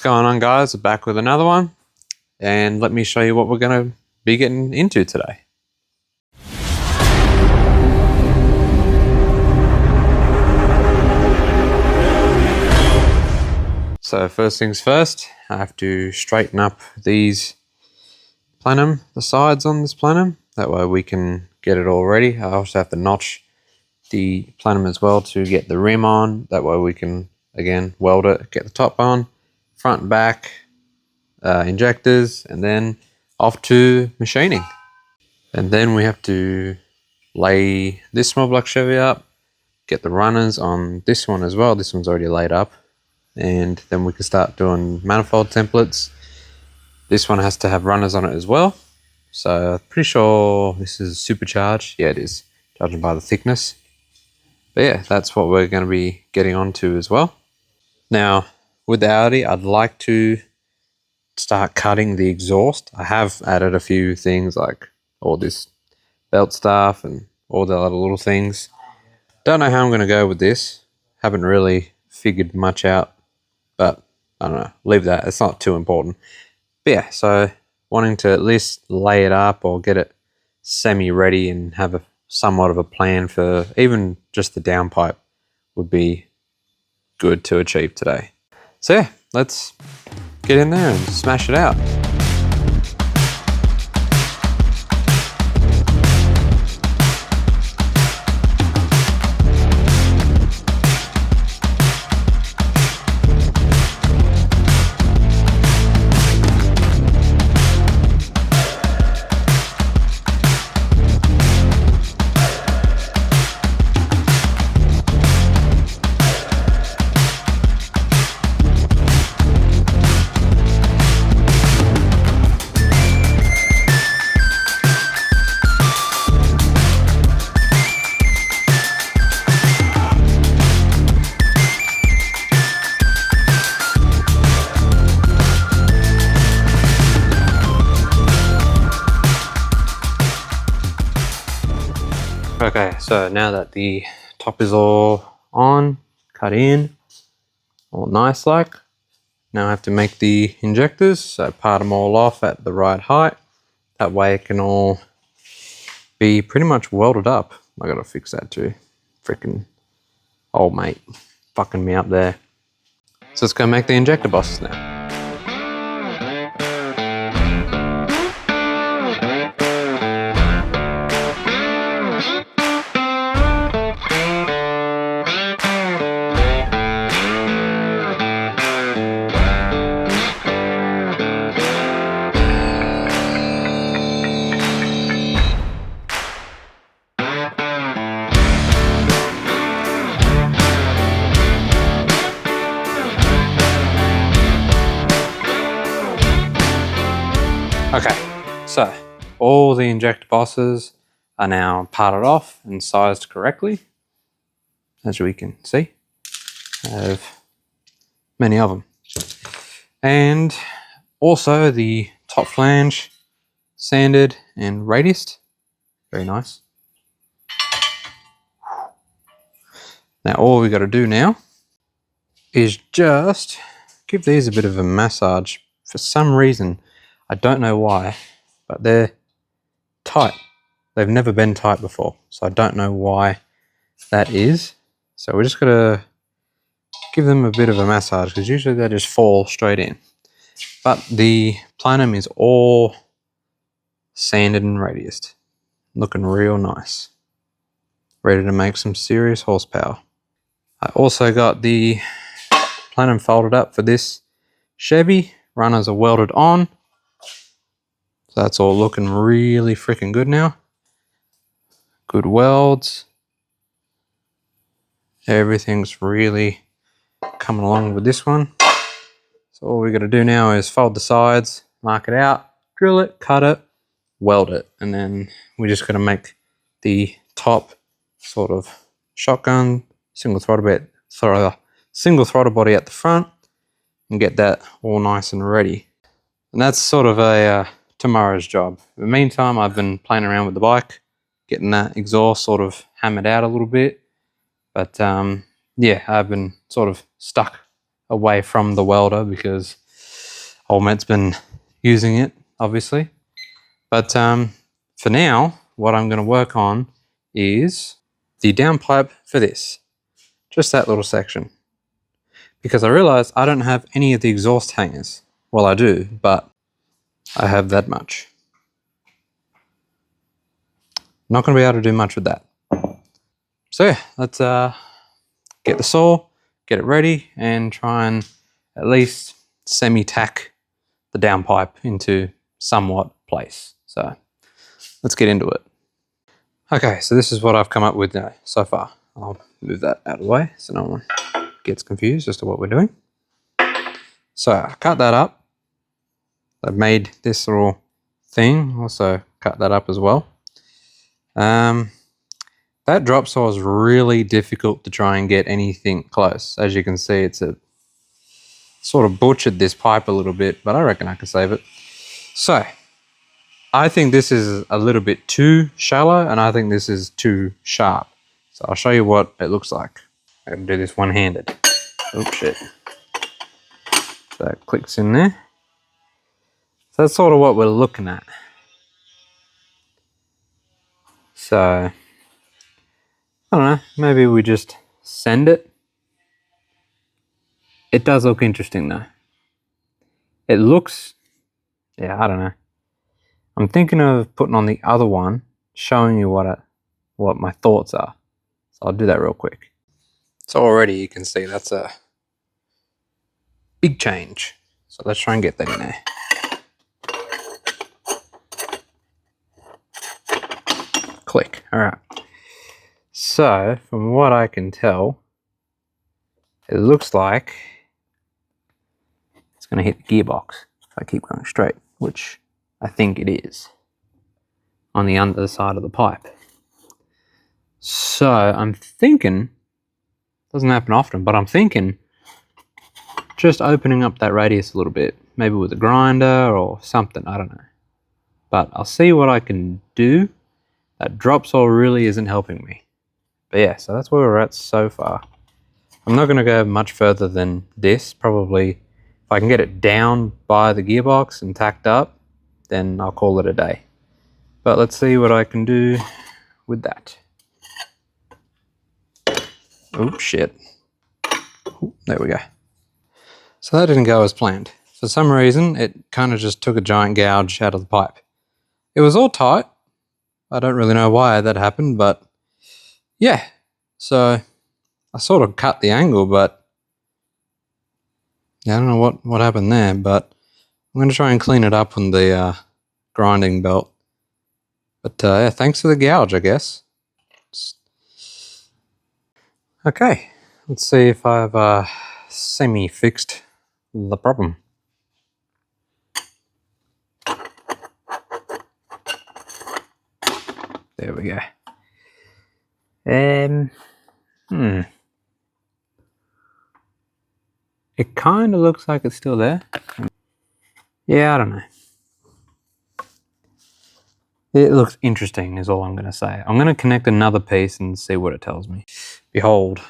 going on, guys? We're back with another one, and let me show you what we're going to be getting into today. So first things first, I have to straighten up these plenum, the sides on this plenum. That way we can get it all ready. I also have to notch the plenum as well to get the rim on. That way we can, again, weld it, get the top on, front and back, injectors, and then off to machining. And then we have to lay this small block Chevy up, get the runners on this one as well. This one's already laid up. And then we can start doing manifold templates. This one has to have runners on it as well. So I'm pretty sure this is supercharged. Yeah, it is, judging by the thickness. But yeah, that's what we're going to be getting onto as well. Now, with the Audi, I'd like to start cutting the exhaust. I have added a few things like all this belt stuff and all the other little things. Don't know how I'm going to go with this. Haven't really figured much out. But I don't know, leave that. It's not too important. But yeah, so wanting to at least lay it up or get it semi-ready and have somewhat of a plan for even just the downpipe would be good to achieve today. So yeah, let's get in there and smash it out. Okay, so now that the top is all on, cut in, all nice like, now I have to make the injectors, so part them all off at the right height. That way it can all be pretty much welded up. I gotta fix that too. Freaking old mate fucking me up there. So let's go make the injector bosses now. Okay, so all the injector bosses are now parted off and sized correctly, as we can see. I have many of them. And also the top flange sanded and radiused. Very nice. Now all we got to do now is just give these a bit of a massage. For some reason, I don't know why, but they're tight. They've never been tight before, so I don't know why that is. So we're just gonna give them a bit of a massage because usually they just fall straight in. But the plenum is all sanded and radiused, looking real nice. Ready to make some serious horsepower. I also got the plenum folded up for this Chevy. Runners are welded on. So that's all looking really freaking good now. Good welds. Everything's really coming along with this one. So all we got to do now is fold the sides, mark it out, drill it, cut it, weld it. And then we just got to make the top sort of shotgun, single throttle body at the front and get that all nice and ready. And that's sort of a tomorrow's job. In the meantime, I've been playing around with the bike, getting that exhaust sort of hammered out a little bit. But yeah, I've been sort of stuck away from the welder because Old mate's been using it, obviously. But for now, what I'm going to work on is the downpipe for this. Just that little section. Because I realized I don't have any of the exhaust hangers. Well, I do, but I have that much. Not going to be able to do much with that. So yeah, let's get the saw, get it ready, and try and at least semi-tack the downpipe into somewhat place. So let's get into it. Okay, so this is what I've come up with now so far. I'll move that out of the way so no one gets confused as to what we're doing. So I cut that up. I've made this little thing, also cut that up as well. That drop saw is really difficult to try and get anything close. As you can see, it's a sort of butchered this pipe a little bit, but I reckon I can save it. So I think this is a little bit too shallow, and I think this is too sharp. So I'll show you what it looks like. I can do this one-handed. Oh shit. So that clicks in there. So that's sort of what we're looking at. So, I don't know, maybe we just send it. It does look interesting though. It looks, yeah, I don't know. I'm thinking of putting on the other one, showing you what my thoughts are. So I'll do that real quick. So already you can see that's a big change. So let's try and get that in there. Click, all right. So from what I can tell, it looks like it's going to hit the gearbox if I keep going straight, which I think it is on the underside of the pipe. So I'm thinking, doesn't happen often, but I'm thinking just opening up that radius a little bit, maybe with a grinder or something, I don't know. But I'll see what I can do. That drop saw really isn't helping me. But yeah, so that's where we're at so far. I'm not going to go much further than this. Probably if I can get it down by the gearbox and tacked up, then I'll call it a day. But let's see what I can do with that. Oh shit. Ooh, there we go. So that didn't go as planned. For some reason, it kind of just took a giant gouge out of the pipe. It was all tight. I don't really know why that happened, but yeah. So I sort of cut the angle, but yeah, I don't know what happened there, but I'm going to try and clean it up on the grinding belt. But yeah, thanks for the gouge, I guess. Okay, let's see if I've semi-fixed the problem. There we go. It kind of looks like it's still there. Yeah, I don't know. It looks interesting is all I'm going to say. I'm going to connect another piece and see what it tells me. Behold.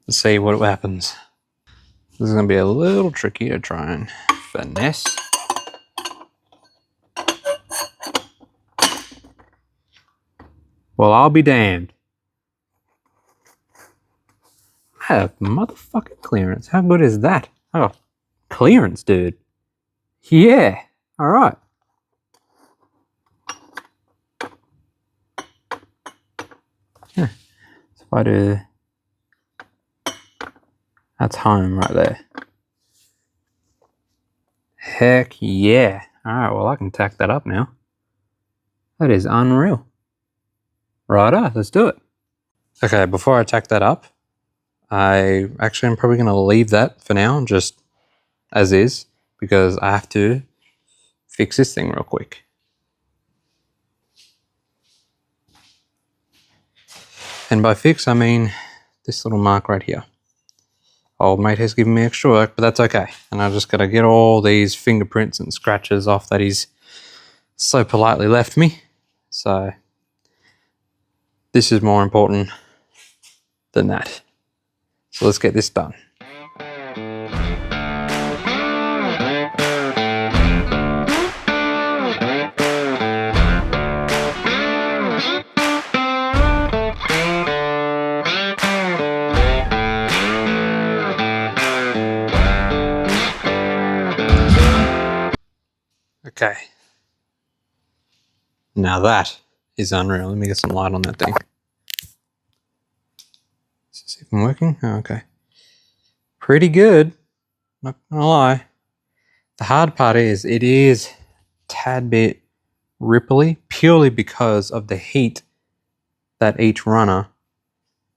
Let's see what happens. This is going to be a little tricky to try and finesse. Well, I'll be damned. I have motherfucking clearance. How good is that? I got clearance, dude. Yeah. All right. Yeah. So if I do, that's home right there. Heck yeah. All right. Well, I can tack that up now. That is unreal. Righto, let's do it. Okay, before I tack that up, I'm probably going to leave that for now, just as is, because I have to fix this thing real quick. And by fix, I mean this little mark right here. Old mate has given me extra work, but that's okay. And I just got to get all these fingerprints and scratches off that he's so politely left me. So this is more important than that. So let's get this done. Okay. Now that is unreal. Let me get some light on that thing. Is this even working? Oh, okay. Pretty good. Not gonna lie. The hard part is it is a tad bit ripply purely because of the heat that each runner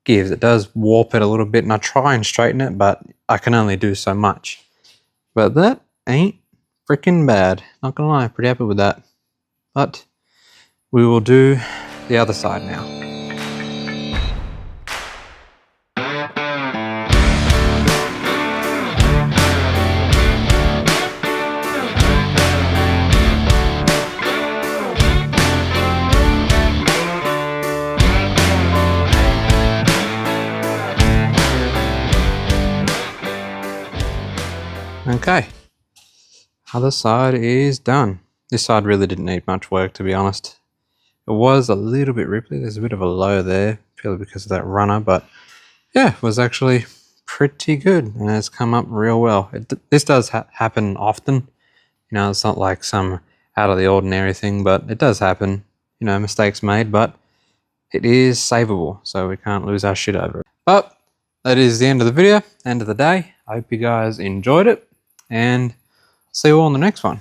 gives. It does warp it a little bit, and I try and straighten it, but I can only do so much. But that ain't freaking bad. Not gonna lie, pretty happy with that. But we will do the other side now. Okay, other side is done. This side really didn't need much work, to be honest. It was a little bit ripply. There's a bit of a low there, purely because of that runner, but yeah, it was actually pretty good and it's come up real well. This does happen often. You know, it's not like some out of the ordinary thing, but it does happen. You know, mistakes made, but it is savable, so we can't lose our shit over it. But that is the end of the video, end of the day. I hope you guys enjoyed it, and see you all on the next one.